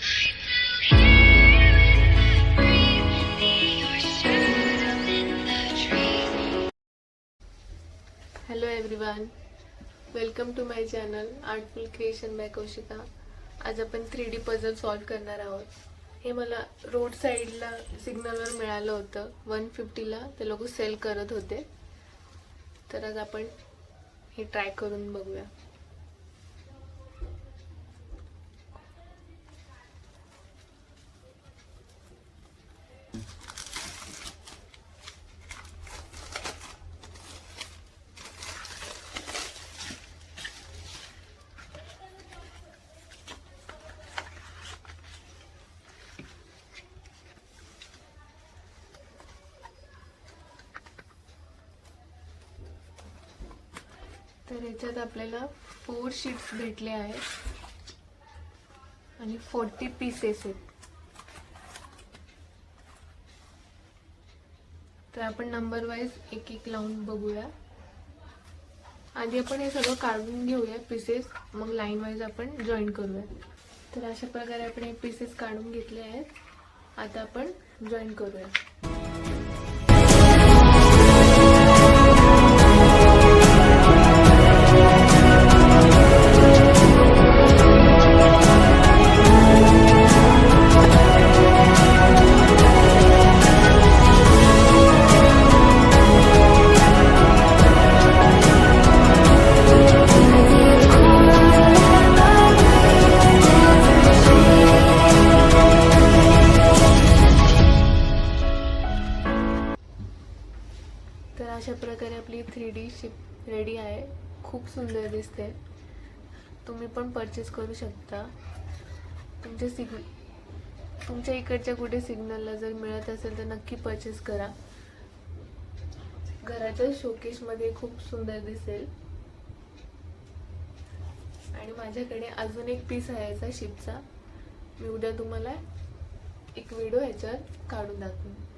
Hello everyone, welcome to my channel artful creation by Kaushika. आज आपण 3D puzzle solve करणार आहोत। हे मला रोड साईडला सिग्नलवर मिळालं होतं। 150ला ते लोक सेल करत होते, तर आज आपण हे ट्राय करून बघूया। तर याच्यात आपल्याला 4 शीट्स भेटले आहेत आणि 40 पीसेस आहेत। तर आपण नंबर वाइज एक एक लावून बघूया। आधी आपण हे सगळं काढून घेऊया पीसेस, मग लाईन वाइज आपण जॉईन करूया। तर अशा प्रकारे आपण हे पीसेस काढून घेतले आहेत। आता आपण जॉईन करूया। तर अशा प्रकारे आपली 3D शिप रेडी आहे। खूप सुंदर दिसते। तुम्ही पण परचेस करू शकता। तुमच्या इकडच्या कुठे सिग्नलला जर मिळत असेल तर नक्की परचेस करा। घराच्या शोकेसमध्ये खूप सुंदर दिसेल। आणि माझ्याकडे अजून एक पीस आहे याचा शिपचा। मी उद्या तुम्हाला एक व्हिडिओ ह्याच्यावर काढून दाखवेन।